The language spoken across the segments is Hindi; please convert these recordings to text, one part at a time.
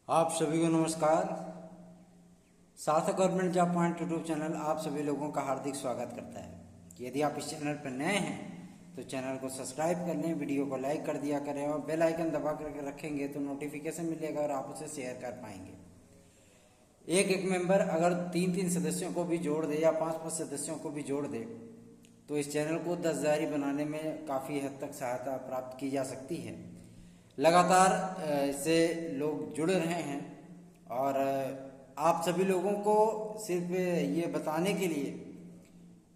आप सभी को नमस्कार। सार्थक government job point YouTube channel आप सभी लोगों का हार्दिक स्वागत करता है। यदि आप इस चैनल पर नए हैं तो चैनल को सब्सक्राइब कर लें, वीडियो को लाइक कर दिया करें और बेल आइकन दबा करके रखेंगे तो नोटिफिकेशन मिलेगा और आप उसे शेयर कर पाएंगे। एक एक मेंबर अगर 3-3 सदस्यों को भी जोड़ दे या 5-5 सदस्यों को भी जोड़ दे तो इस चैनल को 10,000 बनाने में काफ़ी हद तक सहायता प्राप्त की जा सकती है। लगातार इससे लोग जुड़ रहे हैं और आप सभी लोगों को सिर्फ ये बताने के लिए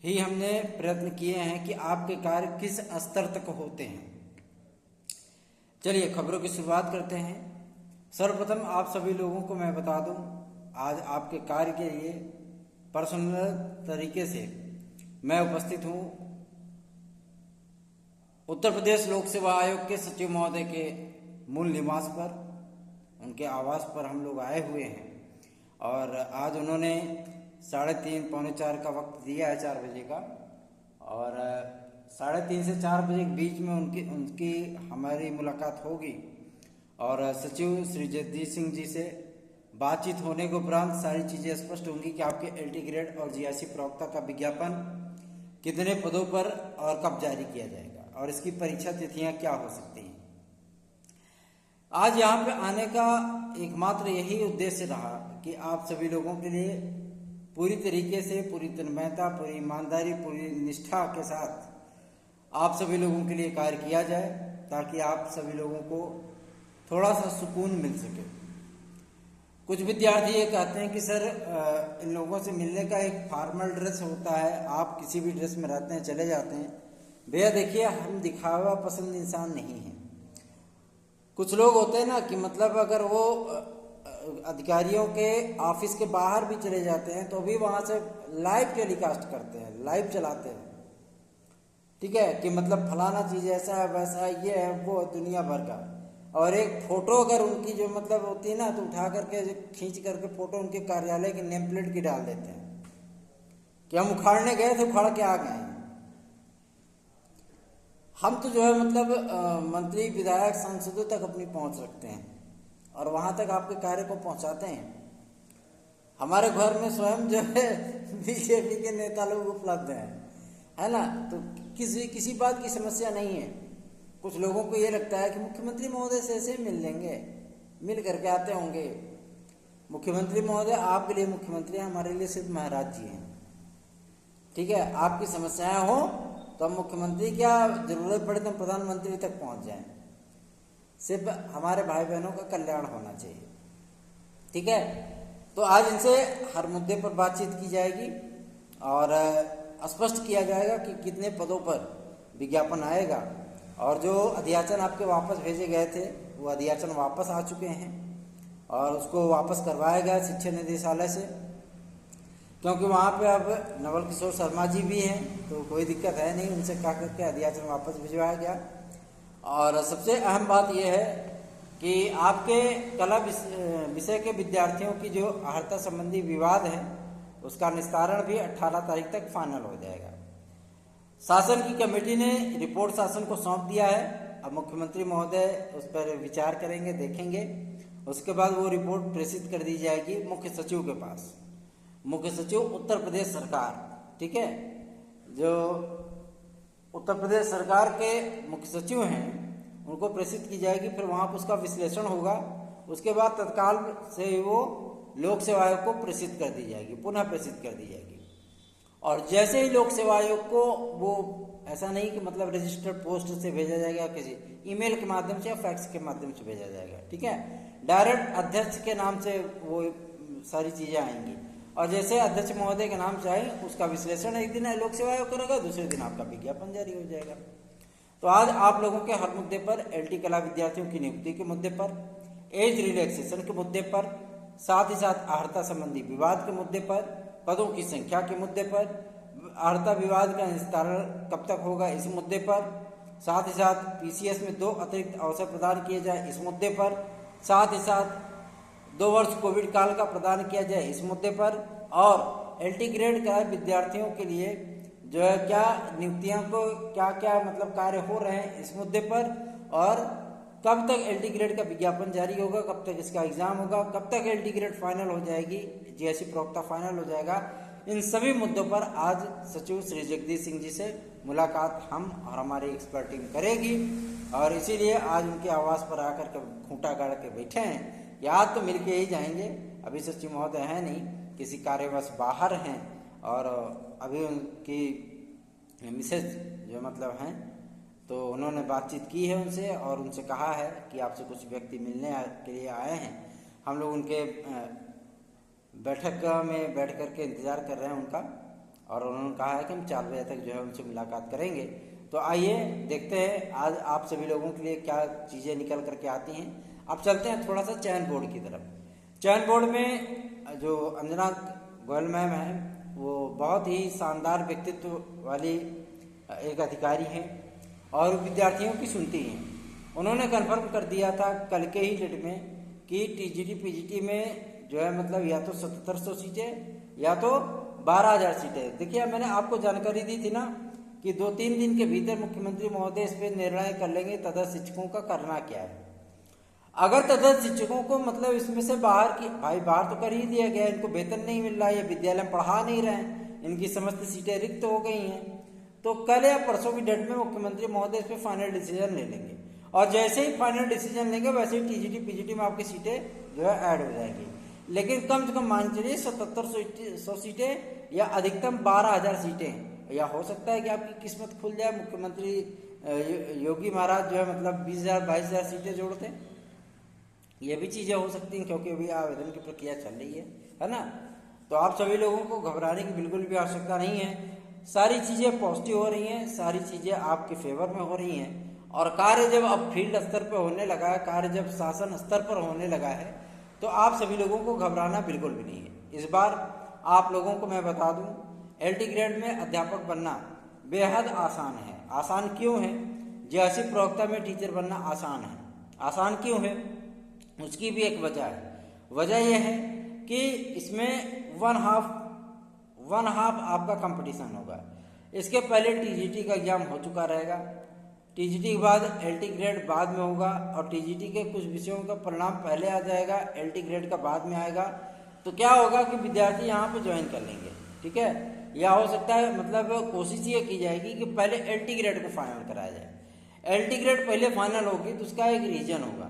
ही हमने प्रयत्न किए हैं कि आपके कार्य किस स्तर तक होते हैं। चलिए खबरों की शुरुआत करते हैं। सर्वप्रथम आप सभी लोगों को मैं बता दूं, आज आपके कार्य के लिए पर्सनल तरीके से मैं उपस्थित हूं उत्तर प्रदेश लोक सेवा आयोग के सचिव महोदय के मूल निवास पर, उनके आवास पर हम लोग आए हुए हैं और आज उन्होंने 3:30 पौने 4 का वक्त दिया है, 4 बजे का, और 3:30 से 4 बजे के बीच में उनकी हमारी मुलाकात होगी और सचिव श्री जगदीश सिंह जी से बातचीत होने के उपरांत सारी चीज़ें स्पष्ट होंगी कि आपके एलटी ग्रेड और जीआईसी प्रवक्ता का विज्ञापन कितने पदों पर और कब जारी किया जाएगा और इसकी परीक्षा तिथियां क्या हो सकती हैं। आज यहाँ पे आने का एकमात्र यही उद्देश्य रहा कि आप सभी लोगों के लिए पूरी तरीके से, पूरी तन्मयता, पूरी ईमानदारी, पूरी निष्ठा के साथ आप सभी लोगों के लिए कार्य किया जाए ताकि आप सभी लोगों को थोड़ा सा सुकून मिल सके। कुछ विद्यार्थी ये कहते हैं कि सर इन लोगों से मिलने का एक फॉर्मल ड्रेस होता है, आप किसी भी ड्रेस में रहते हैं चले जाते हैं। भैया देखिए, हम दिखावा पसंद इंसान नहीं है। कुछ लोग होते हैं ना कि मतलब अगर वो अधिकारियों के ऑफिस के बाहर भी चले जाते हैं तो भी वहाँ से लाइव टेलीकास्ट करते हैं, लाइव चलाते हैं, ठीक है, कि मतलब फलाना चीज़ ऐसा है, वैसा है, ये है, वो दुनिया भर का। और एक फ़ोटो अगर उनकी जो मतलब होती है ना तो उठा करके खींच करके फ़ोटो उनके कार्यालय के नेम प्लेट की डाल देते हैं कि हम उखाड़ने गए थे, उखाड़ के आ गए हैं। हम तो जो है मतलब मंत्री, विधायक, सांसदों तक अपनी पहुंच रखते हैं और वहां तक आपके कार्य को पहुंचाते हैं। हमारे घर में स्वयं जो है बीजेपी के नेता लोग उपलब्ध हैं, है ना, तो किसी बात की समस्या नहीं है। कुछ लोगों को ये लगता है कि मुख्यमंत्री महोदय से ऐसे मिल लेंगे, मिल करके आते होंगे। मुख्यमंत्री महोदय आपके लिए मुख्यमंत्री हैं, हमारे लिए सिर्फ महाराज जी हैं, ठीक है। आपकी समस्याएं हो तो हम मुख्यमंत्री क्या, जरूरत पड़े तो हम प्रधानमंत्री तक पहुंच जाएं। सिर्फ हमारे भाई बहनों का कल्याण होना चाहिए, ठीक है। तो आज इनसे हर मुद्दे पर बातचीत की जाएगी और स्पष्ट किया जाएगा कि कितने पदों पर विज्ञापन आएगा और जो अध्याचन आपके वापस भेजे गए थे वो अध्याचन वापस आ चुके हैं और उसको वापस करवाया गया शिक्षा निदेशालय से, क्योंकि वहाँ पे अब नवल किशोर शर्मा जी भी हैं तो कोई दिक्कत है नहीं, उनसे कहा करके अध्याचन वापस भिजवाया गया। और सबसे अहम बात यह है कि आपके कला विषय के विद्यार्थियों की जो अहर्ता संबंधी विवाद है उसका निस्तारण भी 18 तारीख तक फाइनल हो जाएगा। शासन की कमेटी ने रिपोर्ट शासन को सौंप दिया है, अब मुख्यमंत्री महोदय उस पर विचार करेंगे, देखेंगे। उसके बाद वो रिपोर्ट प्रेषित कर दी जाएगी मुख्य सचिव के पास। मुख्य सचिव उत्तर प्रदेश सरकार, ठीक है, जो उत्तर प्रदेश सरकार के मुख्य सचिव हैं उनको प्रेषित की जाएगी। फिर वहाँ पर उसका विश्लेषण होगा, उसके बाद तत्काल से वो लोक सेवा आयोग को प्रेषित कर दी जाएगी, पुनः प्रेषित कर दी जाएगी। और जैसे ही लोक सेवा आयोग को, वो ऐसा नहीं कि मतलब रजिस्टर्ड पोस्ट से भेजा जाएगा, किसी ईमेल के माध्यम से या फैक्स के माध्यम से भेजा जाएगा, ठीक है। डायरेक्ट अध्यक्ष के नाम से वो सारी चीज़ें आएंगी और जैसे अध्यक्ष महोदय के नाम से आए उसका विश्लेषण एक दिन लोक सेवा आयोग करेगा, दूसरे दिन आपका विज्ञापन जारी हो जाएगा। तो आज आप लोगों के हर मुद्दे पर, एलटी कला विद्यार्थियों की नियुक्ति के मुद्दे पर, एज रिलैक्सेशन के मुद्दे पर, साथ ही साथ अहर्ता संबंधी विवाद के मुद्दे पर, पदों की संख्या के मुद्दे पर, अहर्ता विवाद का निस्तारण कब तक होगा इस मुद्दे पर, साथ ही साथ पीसीएस में 2 अतिरिक्त अवसर प्रदान किए जाए इस मुद्दे पर, साथ ही साथ 2 वर्ष कोविड काल का प्रदान किया जाए इस मुद्दे पर, और एलटी ग्रेड का विद्यार्थियों के लिए जो है क्या नियुक्तियों को क्या क्या मतलब कार्य हो रहे हैं इस मुद्दे पर, और कब तक LT ग्रेड का विज्ञापन जारी होगा, कब तक इसका एग्जाम होगा, कब तक LT ग्रेड फाइनल हो जाएगी, GSE प्रवक्ता फाइनल हो जाएगा, इन सभी मुद्दों पर आज सचिव श्री जगदीश सिंह जी से मुलाकात हम और हमारी एक्सपर्ट टीम करेगी। और इसीलिए आज उनके आवास पर आकर के खूंटा गाड़ के बैठे हैं। याद तो मिल के ही जाएंगे, अभी सचिव महोदय है नहीं, किसी कार्यवश बाहर हैं और अभी उनकी मिसेज जो मतलब हैं तो उन्होंने बातचीत की है उनसे और उनसे कहा है कि आपसे कुछ व्यक्ति मिलने के लिए आए हैं। हम लोग उनके बैठक में बैठ करके इंतज़ार कर रहे हैं उनका, और उन्होंने कहा है कि हम 4 बजे तक जो है उनसे मुलाकात करेंगे। तो आइए देखते हैं आज आप सभी लोगों के लिए क्या चीज़ें निकल करके आती हैं। अब चलते हैं थोड़ा सा चयन बोर्ड की तरफ। चयन बोर्ड में जो अंजना गोयल मैम है वो बहुत ही शानदार व्यक्तित्व वाली एक अधिकारी हैं और विद्यार्थियों की सुनती हैं। उन्होंने कन्फर्म कर दिया था कल के ही डेट में कि TGT PGT में जो है मतलब या तो 7700 सीटें या तो 12,000 सीटें। देखिए मैंने आपको जानकारी दी थी ना कि 2-3 दिन के भीतर मुख्यमंत्री महोदय इस पर निर्णय कर लेंगे तथा शिक्षकों का करना क्या है। अगर तथा शिक्षकों को मतलब इसमें से बाहर की बाहर तो कर ही दिया गया, इनको वेतन नहीं मिल रहा है, ये विद्यालय में पढ़ा नहीं रहे हैं, इनकी समस्त सीटें रिक्त हो गई हैं। तो कल या परसों की डेट में मुख्यमंत्री महोदय इस पर फाइनल डिसीजन ले लेंगे और जैसे ही फाइनल डिसीजन लेंगे वैसे ही TGT PGT में आपकी सीटें जो है ऐड हो जाएंगी। लेकिन कम से कम मान चलिए 7700 सीटें या अधिकतम 12,000 सीटें, या हो सकता है कि आपकी किस्मत खुल जाए, मुख्यमंत्री योगी महाराज जो है मतलब 20,000 22,000 सीटें जोड़ते हैं। ये भी चीज़ें हो सकती हैं क्योंकि अभी आवेदन की प्रक्रिया चल रही है ना। तो आप सभी लोगों को घबराने की बिल्कुल भी आवश्यकता नहीं है। सारी चीज़ें पॉजिटिव हो रही हैं, सारी चीज़ें आपके फेवर में हो रही हैं और कार्य जब अब फील्ड स्तर पर होने लगा है, कार्य जब शासन स्तर पर होने लगा है तो आप सभी लोगों को घबराना बिल्कुल भी नहीं है। इस बार आप लोगों को मैं बता दूं LT ग्रेड में अध्यापक बनना बेहद आसान है। आसान क्यों है? GSE प्रवक्ता में टीचर बनना आसान है। आसान क्यों है उसकी भी एक वजह है। वजह यह है कि इसमें वन हाफ आपका कंपटीशन होगा। इसके पहले TGT का एग्जाम हो चुका रहेगा, TGT के बाद LT ग्रेड बाद में होगा और TGT के कुछ विषयों का परिणाम पहले आ जाएगा, LT ग्रेड का बाद में आएगा। तो क्या होगा कि विद्यार्थी यहाँ पे ज्वाइन कर लेंगे, ठीक है। या हो सकता है मतलब कोशिश ये की जाएगी कि पहले LT ग्रेड को फाइनल कराया जाए। LT ग्रेड पहले फाइनल होगी तो उसका एक रीजन होगा।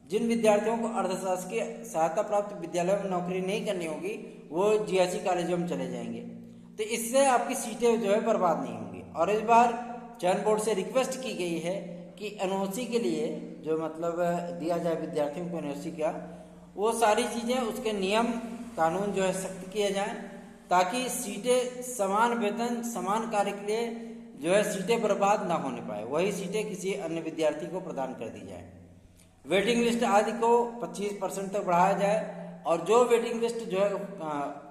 जिन विद्यार्थियों को अर्धशासकीय सहायता प्राप्त विद्यालयों में नौकरी नहीं करनी होगी वो GSE कॉलेजों में चले जाएंगे, तो इससे आपकी सीटें जो है बर्बाद नहीं होंगी। और इस बार चयन बोर्ड से रिक्वेस्ट की गई है कि NOC के लिए जो मतलब दिया जाए विद्यार्थियों को NOC का, वो सारी चीज़ें उसके नियम कानून जो है सख्त किए जाएं ताकि सीटें समान वेतन समान कार्य के लिए जो है सीटें बर्बाद ना होने पाए, वही सीटें किसी अन्य विद्यार्थी को प्रदान कर दी जाए। वेटिंग लिस्ट आदि को 25% तक बढ़ाया जाए और जो वेटिंग लिस्ट जो है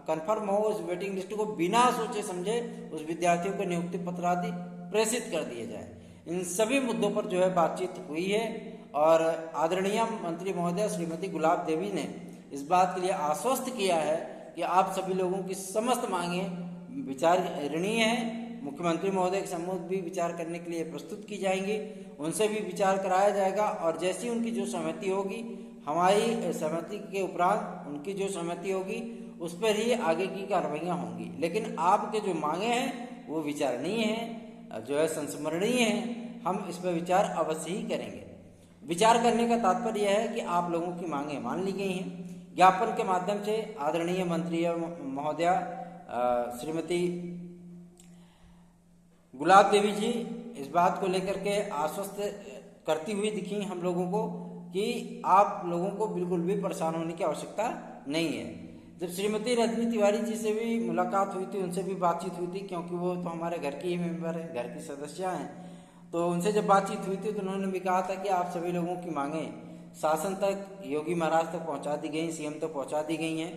कंफर्म हो उस वेटिंग लिस्ट को बिना सोचे समझे उस विद्यार्थियों को नियुक्ति पत्र आदि प्रेषित कर दिए जाए। इन सभी मुद्दों पर जो है बातचीत हुई है और आदरणीय मंत्री महोदया श्रीमती गुलाब देवी ने इस बात के लिए आश्वस्त किया है कि आप सभी लोगों की समस्त मांगें विचारणीय हैं। मुख्यमंत्री महोदय के सम्मुख भी विचार करने के लिए प्रस्तुत की जाएंगी, उनसे भी विचार कराया जाएगा और जैसी उनकी जो सहमति होगी, हमारी सहमति के उपरांत उनकी जो सहमति होगी उस पर ही आगे की कार्रवाइयाँ होंगी। लेकिन आपके जो मांगे हैं वो विचारणीय हैं, जो है संस्मरणीय हैं, हम इस पर विचार अवश्य ही करेंगे। विचार करने का तात्पर्य यह है कि आप लोगों की मांगें मान ली गई हैं। ज्ञापन के माध्यम से आदरणीय मंत्री महोदया श्रीमती गुलाब देवी जी इस बात को लेकर के आश्वस्त करती हुई दिखी हम लोगों को कि आप लोगों को बिल्कुल भी परेशान होने की आवश्यकता नहीं है। जब श्रीमती रजनी तिवारी जी से भी मुलाकात हुई थी, उनसे भी बातचीत हुई थी, क्योंकि वो तो हमारे घर की ही मेंबर है, घर की सदस्य हैं, तो उनसे जब बातचीत हुई थी तो उन्होंने भी कहा था कि आप सभी लोगों की मांगें शासन तक, योगी महाराज तक पहुंचा दी गई, CM तक पहुंचा दी गई हैं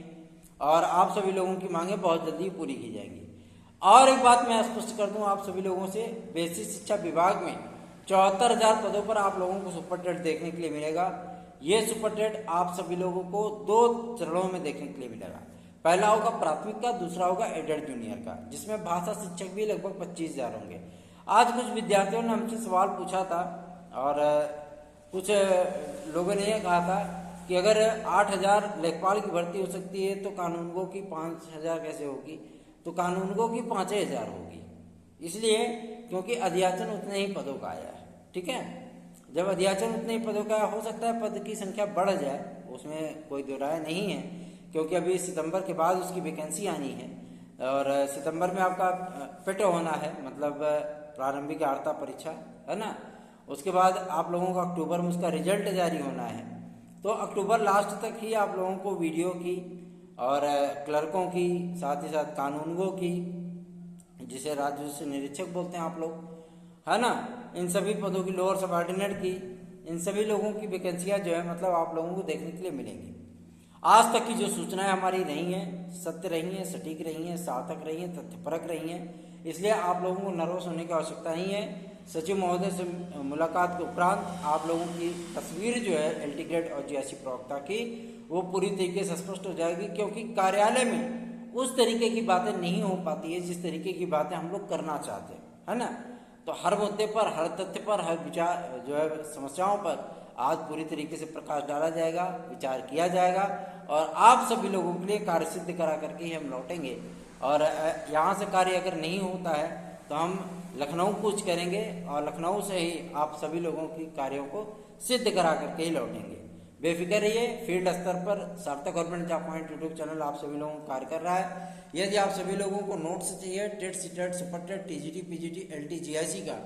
और आप सभी लोगों की मांगें बहुत जल्दी पूरी की जाएंगी। और एक बात मैं स्पष्ट कर दूं आप सभी लोगों से, बेसिक शिक्षा विभाग में 74,000 पदों पर आप लोगों को सुपर टेट देखने के लिए मिलेगा। ये सुपर टेट आप सभी लोगों को 2 चरणों में देखने के लिए मिलेगा। पहला होगा प्राथमिक का, दूसरा होगा एडेड जूनियर का, जिसमें भाषा शिक्षक भी लगभग 25,000 होंगे। आज कुछ विद्यार्थियों ने हमसे सवाल पूछा था और कुछ लोगों ने ये कहा था कि अगर 8,000 लेखपाल की भर्ती हो सकती है तो कानूनगो की 5,000 कैसे होगी, तो कानूनगो की 5,000 होगी। इसलिए क्योंकि अध्याचन उतने ही पदों का आया है, ठीक है। जब अध्याचन उतने ही पदों का हो सकता है पद की संख्या बढ़ जाए, उसमें कोई दो राय नहीं है, क्योंकि अभी सितंबर के बाद उसकी वैकेंसी आनी है और सितंबर में आपका फिट होना है, मतलब प्रारंभिक अर्हता परीक्षा है ना। उसके बाद आप लोगों का अक्टूबर में उसका रिजल्ट जारी होना है, तो अक्टूबर लास्ट तक ही आप लोगों को वीडियो की और क्लर्कों की, साथ ही साथ कानूनगो की, जिसे राजस्व निरीक्षक बोलते हैं आप लोग, है ना, इन सभी पदों की, लोअर सबऑर्डिनेट की, इन सभी लोगों की वैकेंसियां जो है मतलब आप लोगों को देखने के लिए मिलेंगी। आज तक की जो सूचनाएं हमारी रही हैं सत्य रही हैं, सटीक रही हैं, सार्थक रही हैं, तथ्यपरक रही हैं, इसलिए आप लोगों को नर्वस होने की आवश्यकता नहीं है। सचिव महोदय से मुलाकात के उपरांत आप लोगों की तस्वीर जो है एलटी ग्रेड और जीआईसी प्रवक्ता की वो पूरी तरीके से स्पष्ट हो जाएगी, क्योंकि कार्यालय में उस तरीके की बातें नहीं हो पाती है जिस तरीके की बातें हम लोग करना चाहते हैं, है ना। तो हर मुद्दे पर, हर तथ्य पर, हर विचार जो है समस्याओं पर आज पूरी तरीके से प्रकाश डाला जाएगा, विचार किया जाएगा और आप सभी लोगों के लिए कार्य सिद्ध करा करके ही हम लौटेंगे। और यहाँ से कार्य अगर नहीं होता है तो हम लखनऊ कूच करेंगे और लखनऊ से ही आप सभी लोगों की कार्यों को सिद्ध करा करके ही लौटेंगे। बेफिक्र रहिए, फील्ड स्तर पर सार्थक government job point YouTube channel आप सभी लोगों का कार्य कर रहा है। यदि आप सभी लोगों को नोट्स चाहिए TET, CTET, super TET, TGT, PGT, LT, GIC का,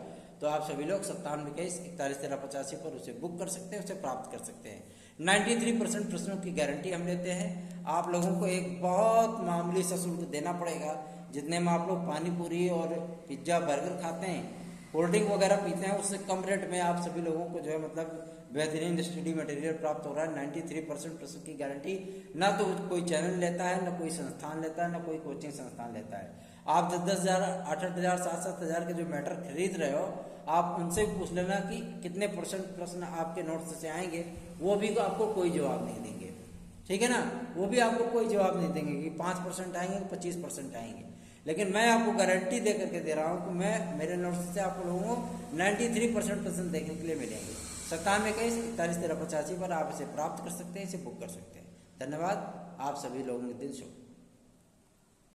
तो आप सभी लोग 9721411385 पर उसे बुक कर सकते हैं, उसे प्राप्त कर सकते हैं। 93% प्रश्नों की गारंटी हम लेते हैं। आप लोगों को एक बहुत मामूली सा शुल्क देना पड़ेगा, जितने में आप लोग पानी पूरी और पिज्ज़ा बर्गर खाते हैं, कोल्ड ड्रिंक वगैरह पीते हैं, उससे कम रेट में आप सभी लोगों को जो है मतलब बेहतरीन स्टडी मटेरियल प्राप्त हो रहा है। 93% प्रश्न की गारंटी ना तो कोई चैनल लेता है, ना कोई संस्थान लेता है, ना कोई कोचिंग संस्थान लेता है। आप 10,000, 8,000, 7,000 के जो मैटर खरीद रहे हो, आप उनसे पूछ लेना कि कितने % प्रश्न आपके नोट्स से आएंगे, वो भी आपको कोई जवाब नहीं देंगे, ठीक है ना। वो भी आपको कोई जवाब नहीं देंगे कि 5% आएंगे, 25% आएंगे। लेकिन मैं आपको गारंटी दे करके दे रहा हूँ कि मैं मेरे नोट्स से आप लोगों को 93% प्रश्न देखने के लिए मिलेंगे। 9721411385 पर आप इसे प्राप्त कर सकते हैं, इसे बुक कर सकते हैं। धन्यवाद, आप सभी लोगों के दिन शुभ।